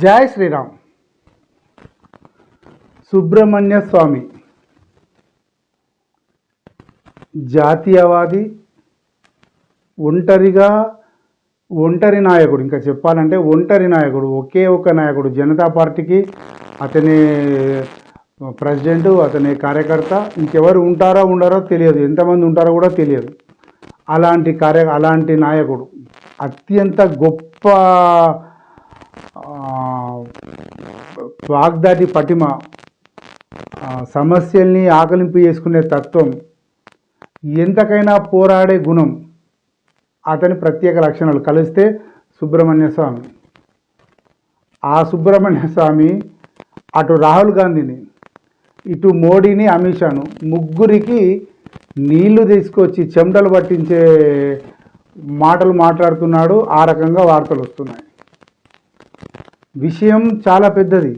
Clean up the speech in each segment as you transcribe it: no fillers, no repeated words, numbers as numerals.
జై శ్రీరామ్. సుబ్రహ్మణ్య స్వామి జాతీయవాది, ఒంటరి నాయకుడు. ఇంకా చెప్పాలంటే ఒంటరి నాయకుడు, ఒకే ఒక నాయకుడు. జనతా పార్టీకి అతని ప్రెసిడెంటు, అతని కార్యకర్త. ఇంకెవరు ఉంటారో ఉండరో తెలియదు, ఎంతమంది ఉంటారో కూడా తెలియదు. అలాంటి నాయకుడు, అత్యంత గొప్ప వాగ్దాటి పటిమ, సమస్యల్ని ఆకలింపు చేసుకునే తత్వం, ఎంతకైనా పోరాడే గుణం, అతని ప్రత్యేక లక్షణాలు కలిస్తే సుబ్రహ్మణ్య స్వామి. ఆ సుబ్రహ్మణ్య స్వామి అటు రాహుల్ గాంధీని, ఇటు మోడీని, అమిత్ షాను, ముగ్గురికి నీళ్లు తీసుకొచ్చి చెమటలు పట్టించే మాటలు మాట్లాడుతున్నాడు. ఆ రకంగా వార్తలు వస్తున్నాయి. విషయం చాలా పెద్దది,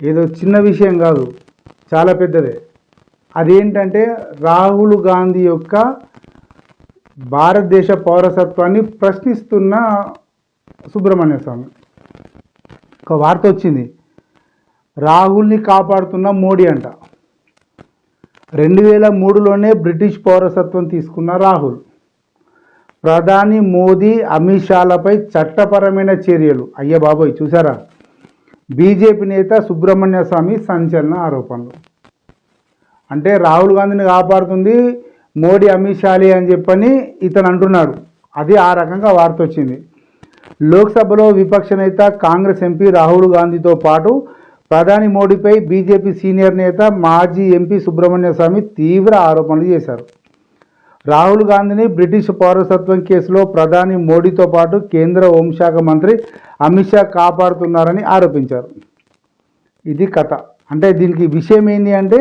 ఏదో చిన్న విషయం కాదు, చాలా పెద్దదే. అదేంటంటే రాహుల్ గాంధీ యొక్క భారతదేశ పౌరసత్వాన్ని ప్రశ్నిస్తున్న సుబ్రహ్మణ్య స్వామి. ఒక వార్త వచ్చింది, రాహుల్ని కాపాడుతున్న మోడీ అంట. 2003లోనే బ్రిటిష్ పౌరసత్వం తీసుకున్న రాహుల్, ప్రధాని మోదీ, అమిత్ షాలపై చట్టపరమైన చర్యలు. అయ్య బాబోయ్, చూసారా? బీజేపీ నేత సుబ్రహ్మణ్య స్వామి సంచలన ఆరోపణలు. అంటే రాహుల్ గాంధీని కాపాడుతుంది మోడీ, అమిత్ షాలే అని చెప్పని ఇతను అంటున్నాడు. అది ఆ రకంగా వార్త వచ్చింది. లోక్సభలో విపక్ష నేత కాంగ్రెస్ ఎంపీ రాహుల్ గాంధీతో పాటు ప్రధాని మోడీపై బీజేపీ సీనియర్ నేత, మాజీ ఎంపీ సుబ్రహ్మణ్య స్వామి తీవ్ర ఆరోపణలు చేశారు. రాహుల్ గాంధీని బ్రిటిష్ పౌరసత్వం కేసులో ప్రధాని మోడీతో పాటు కేంద్ర హోంశాఖ మంత్రి అమిత్ షా కాపాడుతున్నారని ఆరోపించారు. ఇది కథ. అంటే దీనికి విషయం ఏంటి అంటే,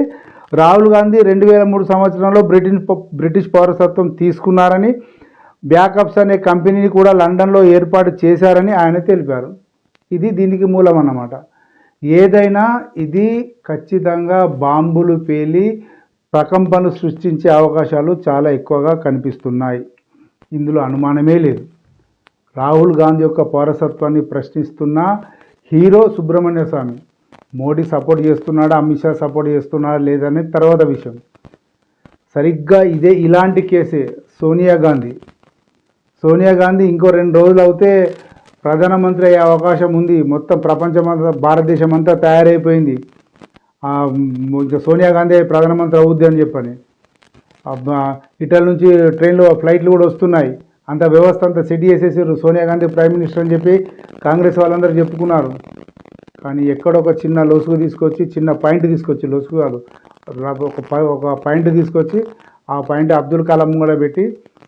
రాహుల్ గాంధీ 2003 సంవత్సరంలో బ్రిటిష్ పౌరసత్వం తీసుకున్నారని, బ్యాకప్స్ అనే కంపెనీని కూడా లండన్లో ఏర్పాటు చేశారని ఆయన తెలిపారు. ఇది దీనికి మూలం అన్నమాట. ఏదైనా ఇది ఖచ్చితంగా బాంబులు పేలి ప్రకంపనలు సృష్టించే అవకాశాలు చాలా ఎక్కువగా కనిపిస్తున్నాయి. ఇందులో అనుమానమే లేదు. రాహుల్ గాంధీ యొక్క పౌరసత్వాన్ని ప్రశ్నిస్తున్న హీరో సుబ్రహ్మణ్య స్వామి. మోడీ సపోర్ట్ చేస్తున్నాడా, అమిత్ షా సపోర్ట్ చేస్తున్నాడా లేదనేది తర్వాత విషయం. సరిగ్గా ఇలాంటి కేసే సోనియా గాంధీ ఇంకో 2 రోజులు అవుతే ప్రధానమంత్రి అయ్యే అవకాశం ఉంది. మొత్తం ప్రపంచమంతా, భారతదేశం అంతా తయారైపోయింది. సోనియా గాంధీ ప్రధానమంత్రి అవుద్ది అని చెప్పని. ఇటల్ నుంచి ఫ్లైట్లు కూడా వస్తున్నాయి. అంత వ్యవస్థ అంతా సెట్ చేసేసారు. సోనియా గాంధీ ప్రైమ్ మినిస్టర్ అని చెప్పి కాంగ్రెస్ వాళ్ళందరూ చెప్పుకున్నారు. కానీ ఎక్కడొక చిన్న లొసుగు తీసుకొచ్చి, చిన్న పాయింట్ తీసుకొచ్చి, లొసుగు కాదు, ఒక పాయింట్ తీసుకొచ్చి, ఆ పాయింట్ అబ్దుల్ కలాం కూడా పెట్టి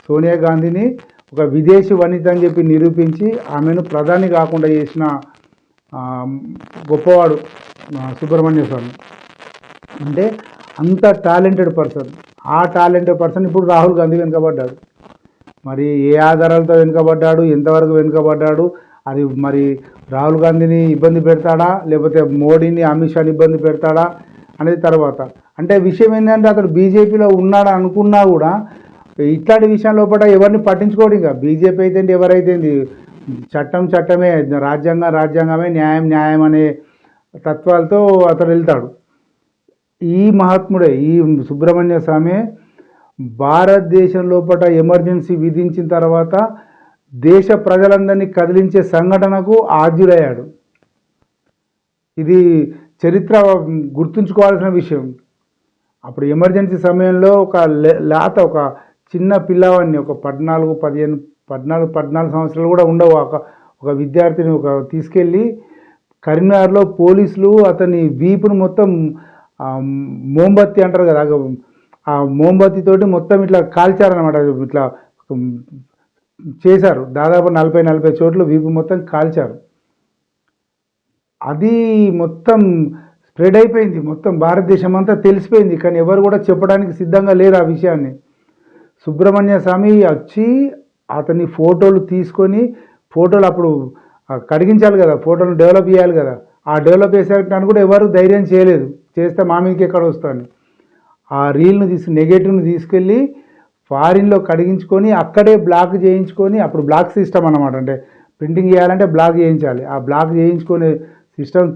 సోనియా గాంధీని ఒక విదేశీ వనిత అని చెప్పి నిరూపించి ఆమెను ప్రధాని కాకుండా చేసిన గొప్పవాడు సుబ్రహ్మణ్య స్వామి. అంటే అంత టాలెంటెడ్ పర్సన్. ఆ టాలెంటెడ్ పర్సన్ ఇప్పుడు రాహుల్ గాంధీ వెనుకబడ్డాడు. మరి ఏ ఆధారాలతో వెనుకబడ్డాడు, ఎంతవరకు వెనుకబడ్డాడు, అది మరి రాహుల్ గాంధీని ఇబ్బంది పెడతాడా, లేకపోతే మోడీని, అమిత్ షాని ఇబ్బంది పెడతాడా అనేది తర్వాత. అంటే విషయం ఏంటంటే, అతడు బీజేపీలో ఉన్నాడు అనుకున్నా కూడా ఇట్లాంటి విషయం లోపల ఎవరిని పట్టించుకోడు. ఇంకా బీజేపీ అయితే ఎవరైతే చట్టమే, రాజ్యాంగమే, న్యాయం అనే తత్వాలతో అతడు వెళ్తాడు. ఈ మహాత్ముడే, ఈ సుబ్రహ్మణ్య స్వామి భారతదేశం లోపల ఎమర్జెన్సీ విధించిన తర్వాత దేశ ప్రజలందరినీ కదిలించే సంఘటనకు ఆద్యుడయ్యాడు. ఇది చరిత్ర గుర్తుంచుకోవాల్సిన విషయం. అప్పుడు ఎమర్జెన్సీ సమయంలో ఒక చిన్న పిల్లవాడిని, ఒక 14 సంవత్సరాలు కూడా ఉండవు, ఒక విద్యార్థిని తీసుకెళ్ళి కరీంనగర్లో పోలీసులు అతని వీపును మొత్తం మోంబత్తి అంటారు కదా, ఆ మోంబత్తితోటి మొత్తం ఇట్లా కాల్చారనమాట. ఇట్లా చేశారు. దాదాపు 40 చోట్ల వీపు మొత్తం కాల్చారు. అది మొత్తం స్ప్రెడ్ అయిపోయింది, మొత్తం భారతదేశం అంతా తెలిసిపోయింది. కానీ ఎవరు కూడా చెప్పడానికి సిద్ధంగా లేరు ఆ విషయాన్ని. సుబ్రహ్మణ్య స్వామి వచ్చి అతని ఫోటోలు తీసుకొని, ఫోటోలు అప్పుడు కడిగించాలి కదా, ఫోటోలు డెవలప్ చేయాలి కదా, ఆ డెవలప్ చేసేటానికి కూడా ఎవరు ధైర్యం చేయలేదు. చేస్తే మా మీదకి ఎక్కడ వస్తాను. ఆ రీల్ను నెగటివ్ను తీసుకెళ్ళి ఫారిన్లో కడిగించుకొని అక్కడే బ్లాక్ చేయించుకొని, అప్పుడు బ్లాక్ సిస్టమ్ అన్నమాట. అంటే ప్రింటింగ్ చేయాలంటే బ్లాక్ చేయించాలి. ఆ బ్లాక్ చేయించుకునే సిస్టమ్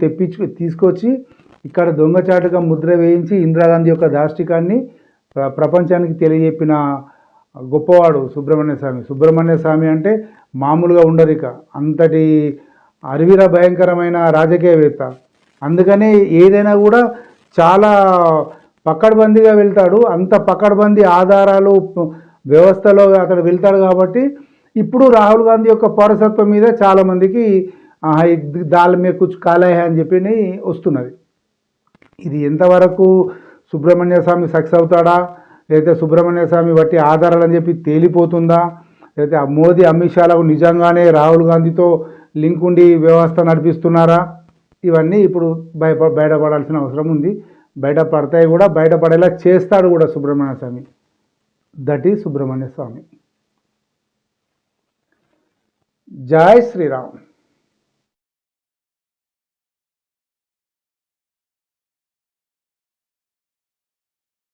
తీసుకొచ్చి ఇక్కడ దొంగచాటుగా ముద్ర వేయించి ఇందిరాగాంధీ యొక్క దాష్టికాన్ని ప్రపంచానికి తెలియజెప్పిన గొప్పవాడు సుబ్రహ్మణ్య స్వామి. సుబ్రహ్మణ్య స్వామి అంటే మామూలుగా ఉండదు, ఇక అంతటి అరివిర భయంకరమైన రాజకీయవేత్త. అందుకనే ఏదైనా కూడా చాలా పకడ్బందీగా వెళ్తాడు. అంత పకడ్బందీ ఆధారాలు వ్యవస్థలో అతడు వెళ్తాడు కాబట్టి ఇప్పుడు రాహుల్ గాంధీ యొక్క పౌరసత్వం మీద చాలామందికి దాళ్ళ మీద కూర్చు కాలేహ అని చెప్పి వస్తున్నది. ఇది ఎంతవరకు సుబ్రహ్మణ్య స్వామి సక్సెస్ అవుతాడా, లేకపోతే సుబ్రహ్మణ్య స్వామి బట్టి ఆధారాలు అని చెప్పి తేలిపోతుందా, లేకపోతే మోదీ అమిత్ షాలకు నిజంగానే రాహుల్ గాంధీతో లింక్ ఉండి వ్యవస్థ నడిపిస్తున్నారా, ఇవన్నీ ఇప్పుడు బయటపడాల్సిన అవసరం ఉంది. బయటపడతాయి కూడా, బయటపడేలా చేస్తాడు కూడా సుబ్రహ్మణ్య స్వామి. దట్ ఈజ్ సుబ్రహ్మణ్య స్వామి. జై శ్రీరామ్.